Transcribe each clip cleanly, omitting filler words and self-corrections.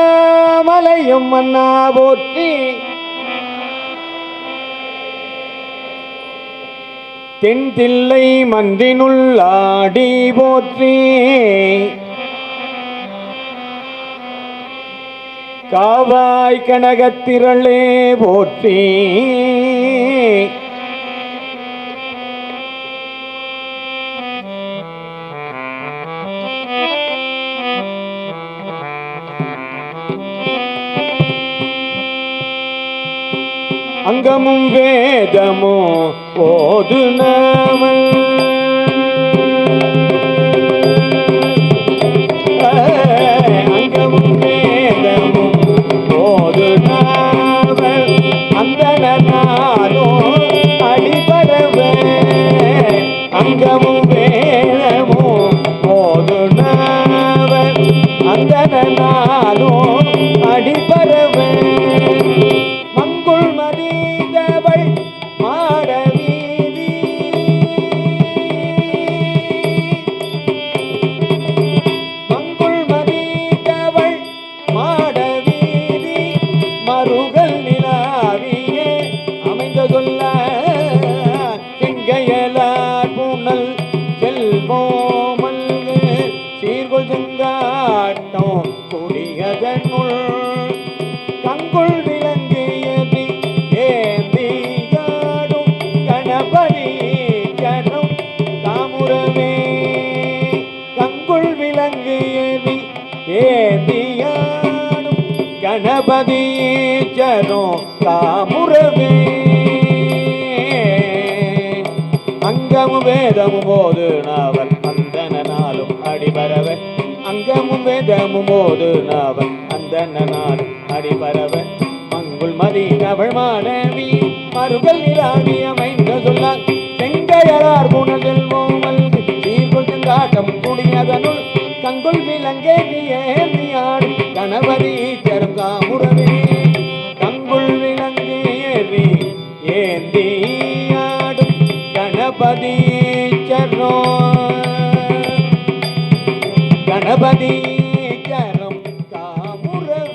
அண்ணாமலையும் அண்ணா போற்றி, தென்தில்லை மன்றினுள்ளாடி போற்றி, காவாய் கனகத்திரளே போற்றி, அங்கமும் வேதமோ ஓது நாமல், அங்கமும் வேதமும் ஓது நாமல், அந்தனாலோ அடிபரவ, அங்கமும் வேதமோ ஓது நாமல், அந்தனாலோ அடிபரவ, மங்குள் மதிதவள் மாடவீதி, மங்குள் மதிதவள் மாடவீதி, மருகல் நிலாவியே அமைந்த சொல்ல, செங்கையலார் புனல் செல்வோமல்கு, சீர்கொள் செங்காட்டம் குடியதனுள், கங்குள் விலங்கு ஏறி ஏந்தியாடும் கணபதி ஜனம் காமுரவே, கங்குள் விலங்கு ஏறி ஏந்தியாடும் கணபதி ஜனம் காமுரவே, அங்கமும் வேதமும் போது நாவல் அந்தனாலும் அடிபரவ, அங்கமும் வேதமும் போது நாவல் அந்தனாலும் அடிபரவ, மங்குள் மதிதவள் மாடவி மருகல் நிலாவி அமைந்த சொல்லால், செங்கையலார் புனல் செல்வோமல் சீர்கொள் செங்காட்டம் குடியதனுள், கங்குள் விலங்கே ஏறியாடும் கணபதி ஜனம் காமுரவே, கங்குள் விலங்கு ஏறி ஏந்தியாடும் கணபதி ஜனம், கணபதி ஜனம் காமுரவே.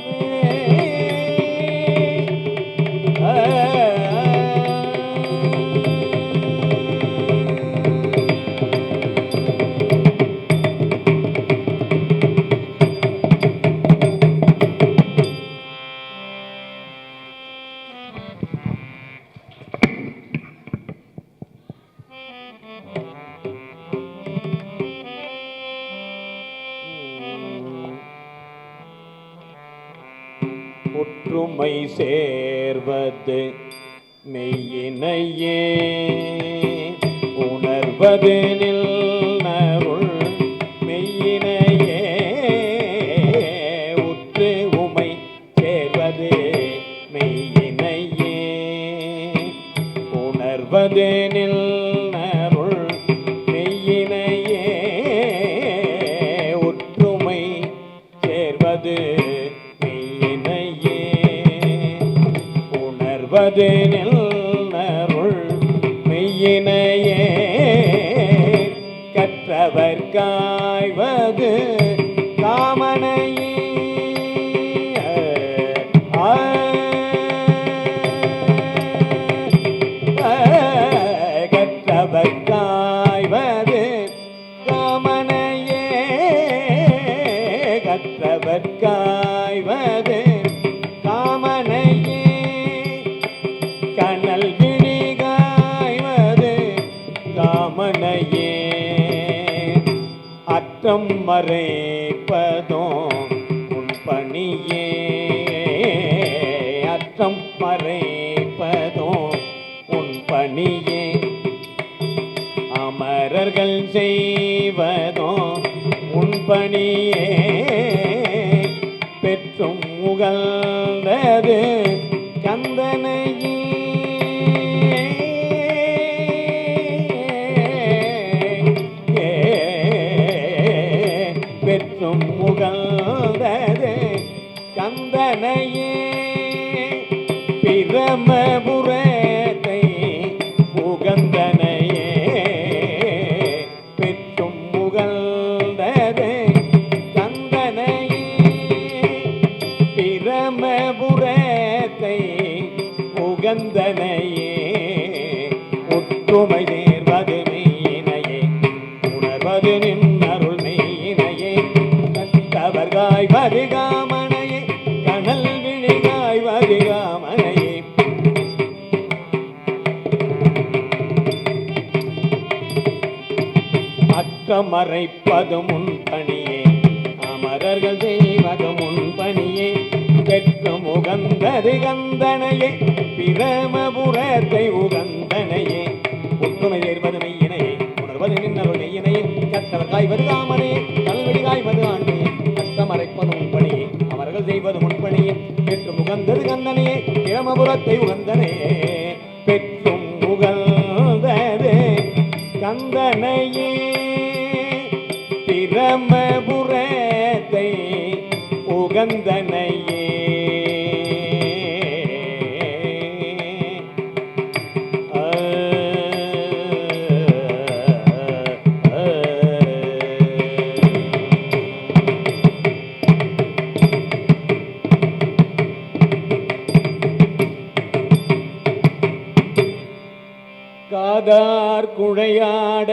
ஒற்றுமை சேர்வது மெய்யினையே, உணர்வது நில்நருள் மெய்யினையே, உற்று உமை சேர்வது மெய்யினையே, உணர்வது நில்நருள் மெய்யினையே, ஒற்றுமை சேர்வது உணர்வது நில்நருள் மெய்யினையே, கற்றவர் காய்வது காமனையே, கற்றவர் காய்வது காமனையே, கற்றவர் காய்வது காமனையே, கனல் விரிகாய்வது காமனையே, அற்றம் மறைப்பதும் உன் பணியே, அற்றம் மறைப்பதும் உன் பணியே, அமரர்கள் செய்வதும் உன் பணியே, பெற்றும் முகழ்ந்தது கந்தனையே, பெற்றும் முகழ்ந்தது கந்தனையே, பிரமபுரத்தை உகந்தனையே, பெற்றும் முகழ்ந்தது ஒற்றுமை சேர்வது மெய்யினையே உணர்வது நின்னருள் மெய்யினையே கற்றவர்காய் வருகாமனையே கனல் விழிகாய் வருகாமனையே அற்றமறைப்பது முன்பணியே அமரர்கள் செய்வது முன்பணியே பெற்று முகந்தது கந்தனையே பிரமபுரத்தை உகந்தனையே ஒற்றுமை சேர்வது மெய்யினையே உணர்வது நின்னருள் மெய்யினையே கற்றவர் காய்வது காமனையே கல்வெடி காய்வது ஆண்மையே அற்றமறைப்பது முன்பணியே அமரர்கள் செய்வது முன்பணியே பெற்று முகந்தது கந்தனையே பிரமபுரத்தை உகந்தனையே பெற்றும் முகந்தது கந்தனையே பிரமபுரத்தை உகந்தனையே காதார் குழையாட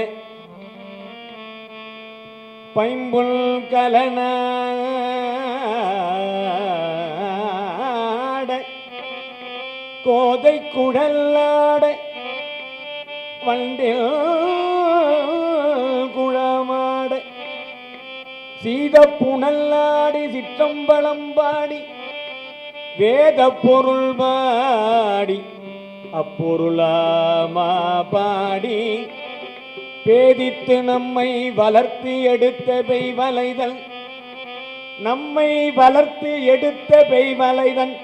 பைம்புல் கலனாட கோதை குழலாட வண்டில் குழமாட சீத புனல்லாடி சிற்றம்பலம் பாடி வேத பொருள் பாடி அப்பொருளாமா பாடி பேதித்து நம்மை வளர்த்து எடுத்த பெய்வலைதல் நம்மை வளர்த்து எடுத்த பெய்வலைதன்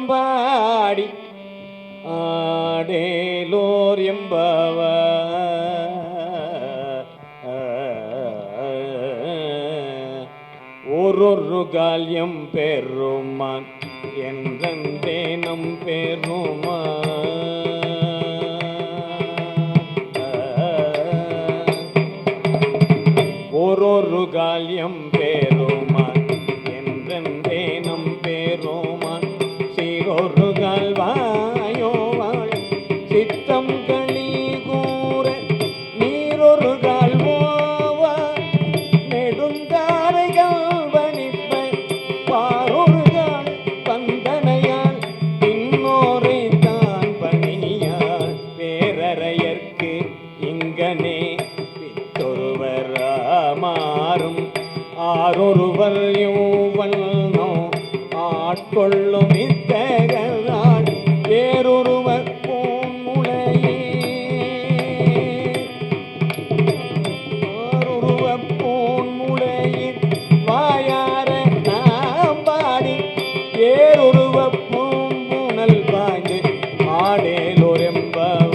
பாதத்திரம்பாடி ஆடேலோர் எம்பவ ஒரு கால்யம் பெருமான் என்றேனம் பெருமான் ஒரு கால்யம் பெருமான் என்றேனம் பெருமான் சீரொரு கால்வாயோ வாழ் சித்தம் களி கூற நீரொரு கால்வோவா நெடுந்தாரைகள் ஆரொருவர் யௌவனோ ஆட்கொள்ளும் இத்தகரால் வேறொருவர் பூமுலையே ஆரொருவர் பூமுலையில் வாயார நாம் பாடி வேறொருவர் பூமுனல் பாய்ந்து ஆடேலோரெம்பவ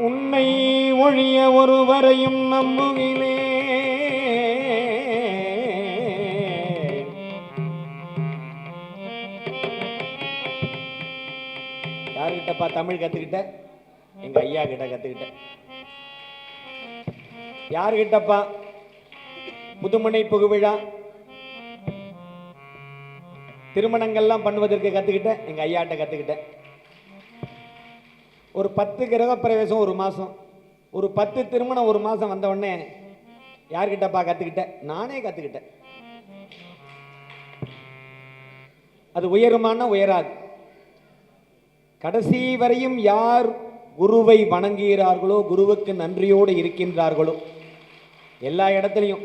உன்னை ஒழிய ஒருவரையும் நம்புகிலே யாருகிட்டப்பா தமிழ் கத்துக்கிட்ட? எங்க ஐயா கிட்ட கத்துக்கிட்ட. யாருகிட்டப்பா புதுமனை புகுவிழா திருமணங்கள்லாம் பண்ணுவதற்கு கத்துக்கிட்ட? எங்க ஐயாட்ட கத்துக்கிட்ட. ஒரு 10 கிரக பிரவேசம் ஒரு மாதம், ஒரு 10 திருமணம் ஒரு மாதம் வந்த உடனே யார்கிட்டப்பா கற்றுக்கிட்டேன்? நானே கற்றுக்கிட்டேன். அது உயருமானா உயராது. கடைசி வரையும் யார் குருவை வணங்குகிறார்களோ, குருவுக்கு நன்றியோடு இருக்கின்றார்களோ, எல்லா இடத்துலையும்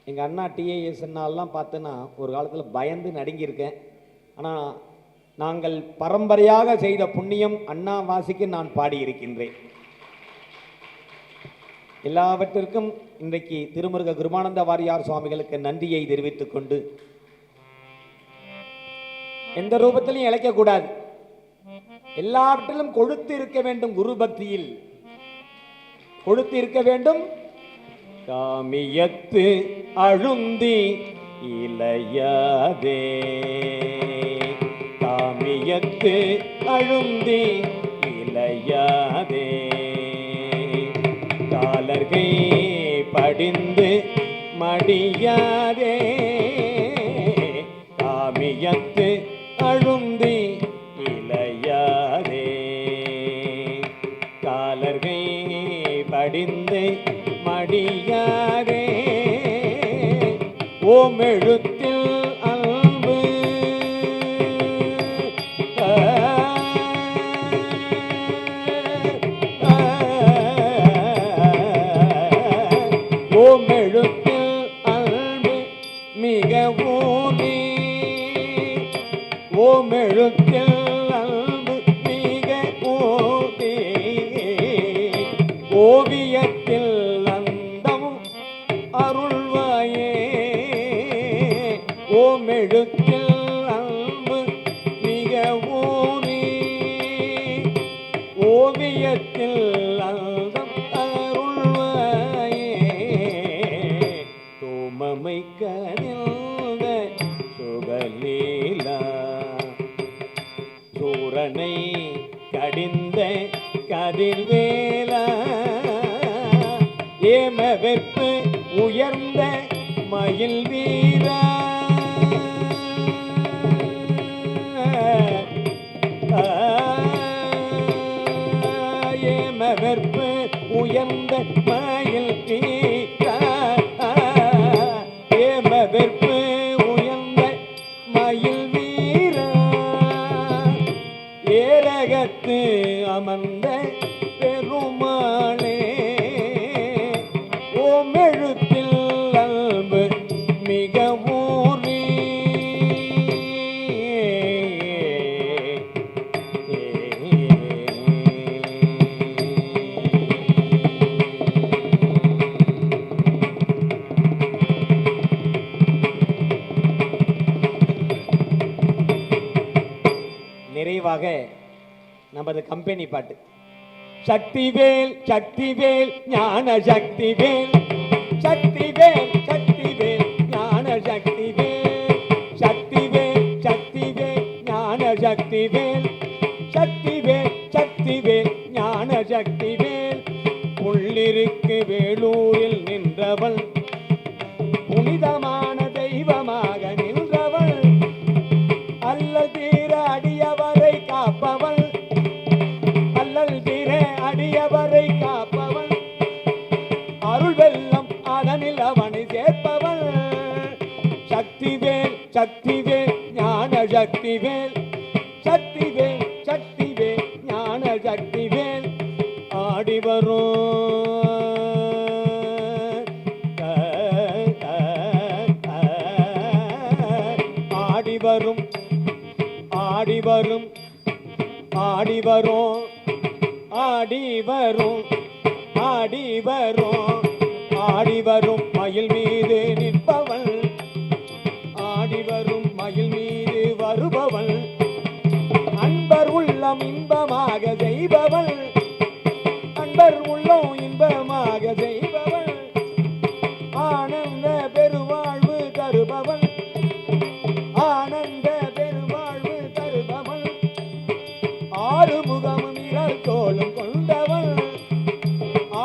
எங்கள் அண்ணா டிஏஎஸ் அண்ணாலாம் பார்த்தோன்னா ஒரு காலத்தில் பயந்து நடுங்கியிருக்கேன். ஆனால் நாங்கள் பரம்பரையாக செய்த புண்ணியம் அண்ணாவாசிக்கு நான் பாடியிருக்கின்றேன். எல்லாவற்றிற்கும் இன்றைக்கு திருமுருக கிருபானந்த வாரியார் சுவாமிகளுக்கு நன்றியை தெரிவித்துக் கொண்டு, எந்த ரூபத்திலையும் இழைக்கக்கூடாது. எல்லாவற்றிலும் கொழுத்து இருக்க வேண்டும். குரு பக்தியில் கொழுத்து இருக்க வேண்டும். காமியத்து அழுந்தி இளையாதே, காமியத்து அழுந்தி இளையாதே, காலர்கை படிந்து மடியாதே, காமியத்து அழுந்தி இளையாதே, காலர்கை படிந்து மடியாதே, ஓம் எழுத்தில் அன்பு ஓம் எழுத்தில் அன்பு மிக ஊனி, ஓம் எழுத்தில் அன்பு மிக ஊனி, ஓவியத்தில் அந்தம் அருள்வாயே, ஓம் எழுத்தில் அன்பு மிக ஊனி, ஓவியத்தில் அந்தம் அருள்வாயே, தூமமை கனிந்த சுகலீலா, சூரனை கடிந்த கதிர்வேலா, ஏம வெற்பு உயர்ந்த மயில் வீரா, ஏம வெற்பு உயர்ந்த மயில் வீரா, ஏம வெற்பு உயர்ந்த மயில் வீரா, ஏரகத்து அமர்ந்த பெருமாளே, ஓம் எழுத்தில் அன்பு மிக ஊறி, நிறைவாக நமது கம்பெனி பாட்டு. சக்திவேல் சக்திவேல் ஞான சக்திவேல், சக்திவேல் சக்திவேல் ஞான சக்திவேல், சக்திவேல் சக்திவேல் ஞான சக்திவேல், சக்திவேல் சக்திவேல் ஞான சக்திவேல், உள்ளிருக்கு வேலூரில் நின்றவள், புனிதமான தெய்வமாக நின்றவள், அல்லல் தீர அடியவரை காப்பவள், அல்லல் தீர அடியவரை காப்பவள், அருள் வெள்ளம் அதனில் அவனை சேர்ப்பவள், சக்திவேல் சக்திவேல் ஞான சக்திவேல், சக்திவேல் சக்திவேல் ஞான சக்திவேல், ஆடி வரும் ஆடி வரும் ஆடி வரும் ஆடி வரும் ஆடி வரும் ஆடி வரும் ஆடி வரும் மயில் மீது நிற்பவள், ஆடி வரும் மயில் மீது வருபவள், அன்பர் உள்ளம் இன்பமாக செய்பவள், அன்பர் உள்ளம் இன்பமாக செய்பவள், ஆனந்த பெருவாழ்வு தருபவள், ஆனந்த பெருவாழ்வு தருபவள், ஆறுமுகமும் இரல் தோளும் கொண்டவள்,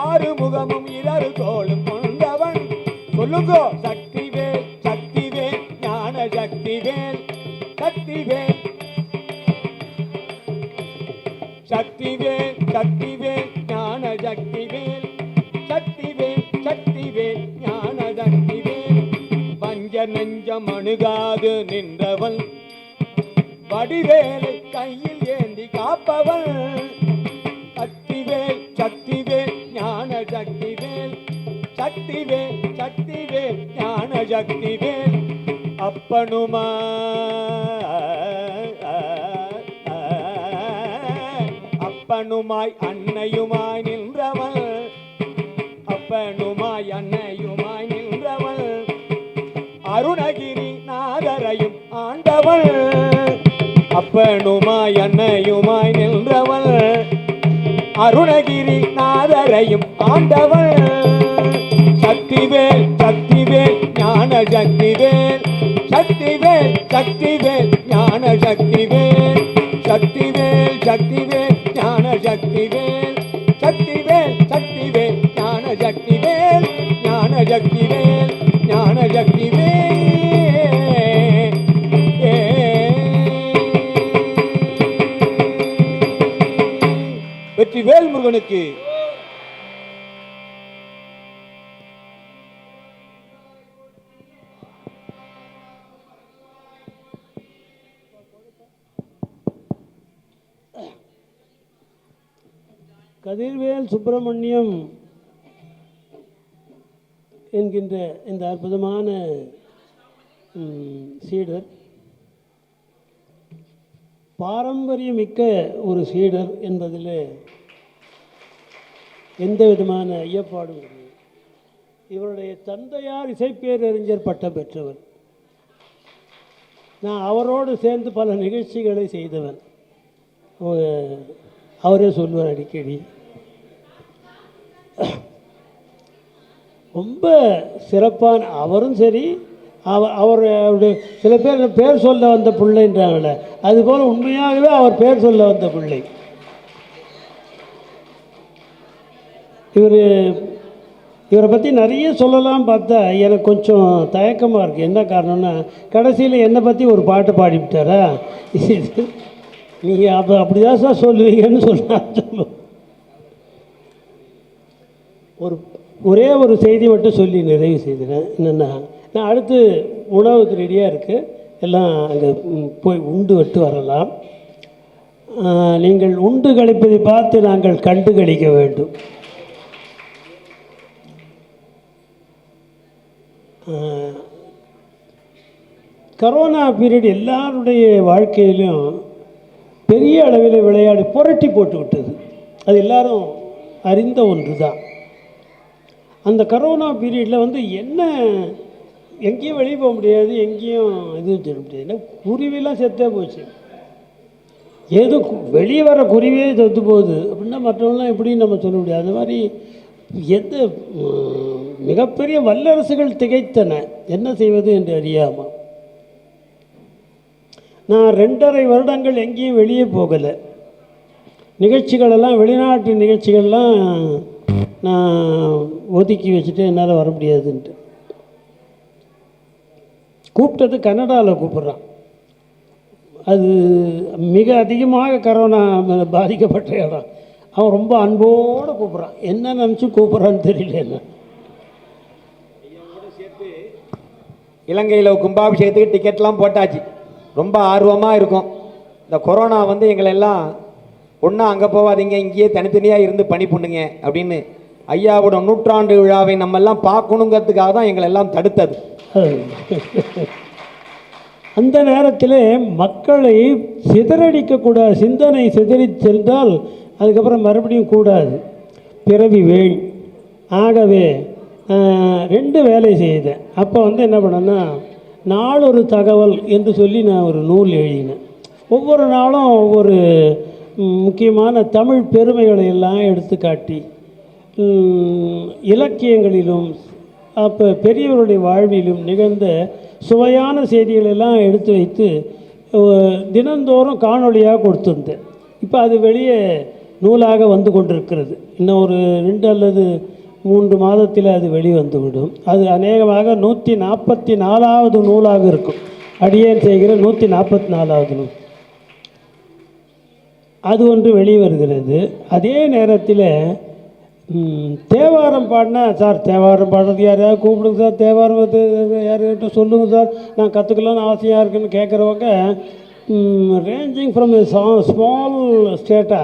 ஆறுமுகமும் இரல் தோளும் கொண்டவள், சொல்லுங்கோ சக்திவேல் சக்திவேல் ஞான சக்திவேல், சக்திவேல் சக்திவேல் சக்திவேல் ஞான சக்திவேல், சக்திவேல் சக்திவேல் ஞான சக்திவேல், பஞ்ச நெஞ்சம் அணுகாது நின்றவள், வடிவேலை கையில் ஏந்தி காப்பவள், சக்திவேல் சக்திவேல் ஞான சக்திவேல், சக்திவேல் சக்திவேல் ஞான சக்திவேல், அப்பனுமாய் அன்னையுமாய் நின்றவள், அப்பனுமாய் அன்னையுமாய் நின்றவள், அருணகிரி நாதரையும் ஆண்டவள், அப்பனுமாய் அன்னையுமாய் நின்ற அருணகிரி நாதரையும் ஆண்டவன். சக்திவேல் சக்திவேல் ஞான சக்திவேல், சக்திவேல் சக்திவேல் ஞான சக்திவேல், சக்திவேல் சக்திவேல் ஞான சக்திவேல், சக்திவேல் சக்திவேல் ஞான சக்திவேல், ஞான சக்திவேல் ஞான சக்திவேல். வெற்றிவேல் முருகனுக்கு. கதிர்வேல் சுப்பிரமணியம் என்கின்ற இந்த அற்புதமான சீடர் பாரம்பரியமிக்க ஒரு சீடர் என்பதில் எந்த விதமான ஐயப்பாடும் இல்லை. இவருடைய தந்தையார் இசைப்பேரறிஞர் பட்டம் பெற்றவர். நான் அவரோடு சேர்ந்து பல நிகழ்ச்சிகளை செய்தவன். அவரே சொல்வார் அடிக்கடி. ரொம்ப சிறப்பான அவரும் சரி, அவருடைய சில பேர் சொல்ல வந்த பிள்ளைன்றாங்களே, அதுபோல் உண்மையாகவே அவர் பேர் சொல்ல வந்த பிள்ளை. இவரை பற்றி நிறைய சொல்லலாம் பார்த்தா எனக்கு கொஞ்சம் தயக்கமாக இருக்குது. என்ன காரணம்னா, கடைசியில் என்னை பற்றி ஒரு பாட்டு பாடிவிட்டாரா, நீங்கள் அப்படிதான் சார் சொல்லுவீங்கன்னு சொல்லுவோம். ஒரே ஒரு செய்தி மட்டும் சொல்லி நிறைவு செய்கிறேன். என்னென்னா, நான் அடுத்து உணவுக்கு ரெடியாக இருக்குது, எல்லாம் அங்கே போய் உண்டு விட்டு வரலாம். நீங்கள் உண்டு கழிப்பதை பார்த்து நாங்கள் கண்டு கழிக்க வேண்டும். கரோனா பீரியட் எல்லாருடைய வாழ்க்கையிலும் பெரிய அளவில் விளையாடி புரட்டி போட்டு விட்டது. அது எல்லாரும் அறிந்த ஒன்று தான். அந்த கரோனா பீரியடில் என்ன எங்கேயும் வெளியே போக முடியாது, எங்கேயும் இதுவும் சொல்ல முடியாது. ஏன்னா குருவிலாம் செத்தே போச்சு. ஏதோ வெளியே வர குருவியே செத்து போகுது அப்படின்னா மற்றவங்களாம் எப்படின்னு நம்ம சொல்ல முடியாது. அது மாதிரி எந்த மிகப்பெரிய வல்லரசுகள் திகைத்தன, என்ன செய்வது என்று அறியாமல். நான் 2.5 வருடங்கள் எங்கேயும் வெளியே போகலை. நிகழ்ச்சிகளெல்லாம், வெளிநாட்டு நிகழ்ச்சிகள்லாம் நான் ஒதுக்கி வச்சுட்டு என்னால் வர முடியாதுன்ட்டு. கூப்பிட்டது கனடாவில் கூப்பிட்றான். அது மிக அதிகமாக கரோனா பாதிக்கப்பட்ட இடம். அவன் ரொம்ப அன்போடு கூப்பிட்றான். என்ன நினச்சி கூப்பிட்றான்னு தெரியல. என்ன இலங்கையில் கும்பாபிஷேகத்துக்கு டிக்கெட்லாம் போட்டாச்சு. ரொம்ப ஆர்வமாக இருக்கும். இந்த கொரோனா எங்களை எல்லாம் ஒன்றா அங்கே போகாதீங்க, இங்கேயே தனித்தனியாக இருந்து பணி பண்ணுங்க அப்படின்னு ஐயாவோட 100ஆண்டு விழாவை நம்மெல்லாம் பார்க்கணுங்கிறதுக்காக தான் எங்களை எல்லாம் தடுத்தது. அந்த நேரத்தில் மக்களை சிதறடிக்கக்கூடாது. சிந்தனை சிதறி சென்றால் அதுக்கப்புறம் மறுபடியும் கூடாது, பிறவி வேள். ஆகவே 2 வேலை செய்தேன். அப்போ என்ன பண்ணேன்னா, நாளொரு தகவல் என்று சொல்லி நான் ஒரு நூல் எழுதினேன். ஒவ்வொரு நாளும் ஒவ்வொரு முக்கியமான தமிழ் பெருமைகளை எல்லாம் எடுத்து காட்டி, இலக்கியங்களிலும் அப்போ பெரியவருடைய வாழ்விலும் நிகழ்ந்த சுவையான செய்திகளெல்லாம் எடுத்து வைத்து தினந்தோறும் காணொளியாக கொடுத்துருந்தேன். இப்போ அது வெளியே நூலாக வந்து கொண்டிருக்கிறது. இன்னும் ஒரு 2 அல்லது 3 மாதத்தில் அது வெளிவந்துவிடும். அது அநேகமாக 144வது நூலாக இருக்கும். அடியேன் செய்கிற 144வது நூல். அது ஒன்று வெளிவருகிறது. அதே நேரத்தில் தேவாரம் பாடினா, சார் தேவாரம் பாடுறது யாரையாவது கூப்பிடுங்க சார், தேவாரம் யார்கிட்ட சொல்லுங்கள் சார், நான் கற்றுக்கலான்னு ஆசையாக இருக்குன்னு கேட்குறவங்க ranging from small strata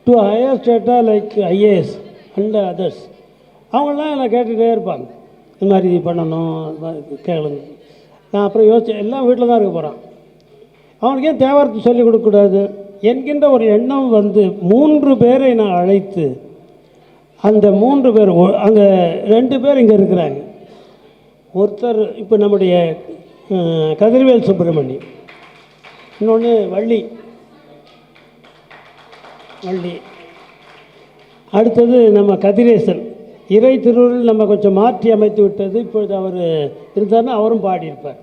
to higher strata like IAS and others, அவங்களாம் என்னை கேட்டுகிட்டே இருப்பாங்க. இது மாதிரி பண்ணணும், கேளுங்க. நான் அப்புறம் யோசிச்சேன், எல்லாம் வீட்டில் தான் இருக்க போகிறான், அவனுக்கு ஏன் தேவாரத்தை சொல்லிக் கொடுக்கக்கூடாது என்கின்ற ஒரு எண்ணம் 3 பேரை நான் அழைத்து, அந்த 3 பேர், அங்கே 2 பேர் இங்கே இருக்கிறாங்க. ஒருத்தர் இப்போ நம்முடைய கதிர்வேல் சுப்பிரமணியம், இன்னொன்று வள்ளி. அடுத்தது நம்ம கதிரேசன், இறை திருவுருள் நம்ம கொஞ்சம் மாற்றி அமைத்து விட்டது. இப்பொழுது அவர் இருந்தார்னா அவரும் பாடியிருப்பார்.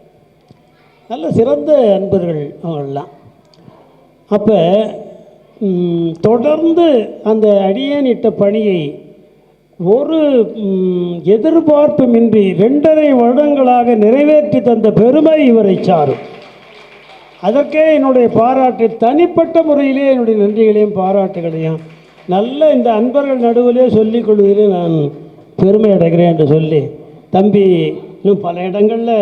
நல்ல சிறந்த அன்பர்கள் அவங்களாம். அப்போ தொடர்ந்து அந்த அடியேன் இட்ட பணியை ஒரு எதிர்பார்ப்புமின்றி 2.5 வருடங்களாக நிறைவேற்றி தந்த பெருமை இவரை சாரும். அதற்கே என்னுடைய பாராட்டு, தனிப்பட்ட முறையிலே என்னுடைய நன்றிகளையும் பாராட்டுகளையும் நல்ல இந்த அன்பர்கள் நடுவிலே சொல்லிக் கொள்வதிலே நான் பெருமை அடைகிறேன் என்று சொல்லி, தம்பி இன்னும் பல இடங்களில்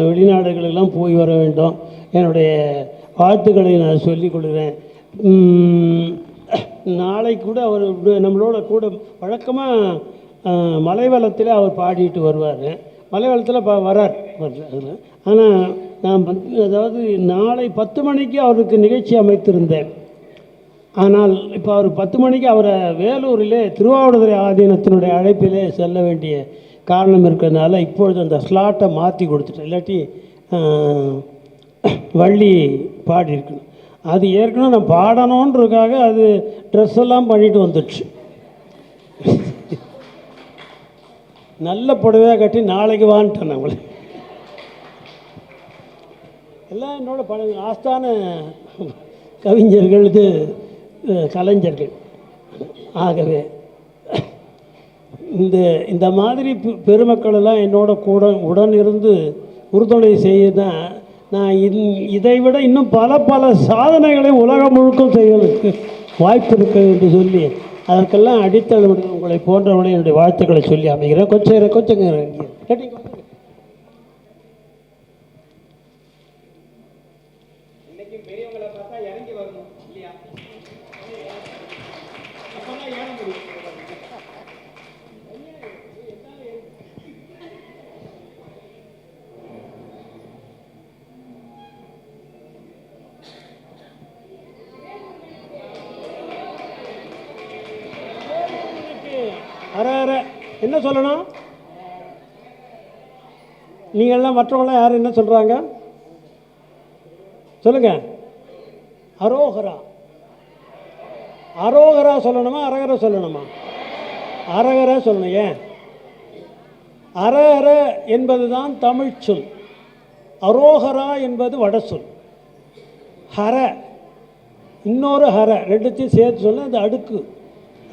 வெளிநாடுகளெல்லாம் போய் வர வேண்டும், என்னுடைய வாழ்த்துக்களை நான் சொல்லிக் கொள்கிறேன். நாளை கூட அவர் நம்மளோட கூட வழக்கமாக மலைவளத்தில் அவர் பாடிட்டு வருவார். மலைவளத்தில் வரார் அதில். ஆனால் நான் அதாவது நாளை 10 மணிக்கு அவருக்கு நிகழ்ச்சி அமைத்திருந்தேன். ஆனால் இப்போ அவர் 10 மணிக்கு அவரை வேலூரிலே திருவாவடுதுறை ஆதீனத்தினுடைய அழைப்பிலே செல்ல வேண்டிய காரணம் இருக்கிறதுனால இப்பொழுது அந்த ஸ்லாட்டை மாற்றி கொடுத்துட்டேன். இல்லாட்டி வள்ளி பாடியிருக்கணும். அது ஏற்கனவே நான் பாடணுன்றதுக்காக அது ட்ரெஸ் எல்லாம் பண்ணிட்டு வந்துடுச்சு. நல்ல புடவையாக கட்டி நாளைக்கு வான்ட்டேன் நம்மளை. எல்லாம் என்னோட ஆஸ்தான கவிஞர்கள், இது கலைஞர்கள். ஆகவே இந்த மாதிரி பெருமக்களெல்லாம் என்னோட கூட உடன் இருந்து உறுதுணை செய்ய தான் நான் இதை விட இன்னும் பல சாதனைகளை உலகம் முழுக்கம் செய்வதற்கு வாய்ப்பு இருக்கு என்று சொல்லி அதற்கெல்லாம் அடித்தளம் உங்களை போன்றவனை என்னுடைய வாழ்த்துக்களை சொல்லி அமைகிறேன். கொஞ்சம் பெரியவங்களை பார்த்தா இறங்கி வரணும் இல்லையா? என்ன சொல்லணும்? நீங்கள்லாம் மற்றவங்களாம் யார் என்ன சொல்கிறாங்க சொல்லுங்க. அரோகரா. அரோகரா சொல்லணுமா அரகரா சொல்லணுமா? அரகரா சொல்லணும். ஏன்? அரஹர என்பது தான் தமிழ் சொல், அரோகரா என்பது வட சொல். ஹர இன்னொரு ஹர, ரெண்டுத்தையும் சேர்த்து சொன்னால் அது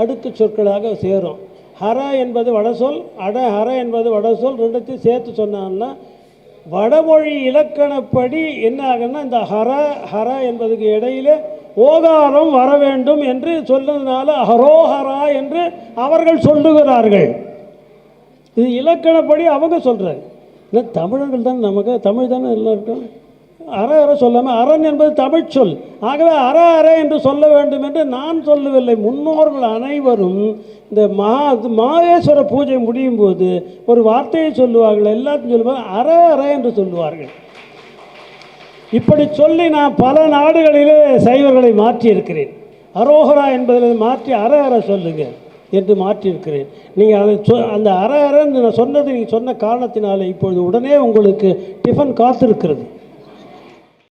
அடுக்கு சொற்களாக சேரும். ஹர என்பது வட சொல், ஹர என்பது வட சொல். ரெண்டுத்தையும் சேர்த்து சொன்னான்னா வடமொழி இலக்கணப்படி என்ன ஆகுன்னா இந்த ஹர என்பதுக்கு இடையிலே ஓகாரம் வர வேண்டும் என்று சொன்னதுனால ஹரோஹரா என்று அவர்கள் சொல்லுகிறார்கள். இது இலக்கணப்படி அவங்க சொல்கிறாங்க. இல்லை தமிழர்கள் தான், நமக்கு தமிழ் தானே எல்லாம் இருக்கும். அற சொல்லாமல் அரண் என்பது தமிழ் சொல். ஆகவே அற என்று சொல்ல வேண்டும் என்று நான் சொல்லவில்லை. முன்னோர்கள் அனைவரும் இந்த மாகேஸ்வர பூஜை முடியும் போது ஒரு வார்த்தையை சொல்லுவார்கள், எல்லாத்தையும் சொல்லுவாங்க அற என்று சொல்லுவார்கள். இப்படி சொல்லி நான் பல நாடுகளிலே சைவர்களை மாற்றியிருக்கிறேன். அரோகரா என்பதில் மாற்றி அற சொல்லுங்க என்று மாற்றியிருக்கிறேன். நீங்கள் அதை அந்த அறன்னு நான் சொன்னது நீங்கள் சொன்ன காரணத்தினால இப்பொழுது உடனே உங்களுக்கு டிஃபன் காத்திருக்கிறது.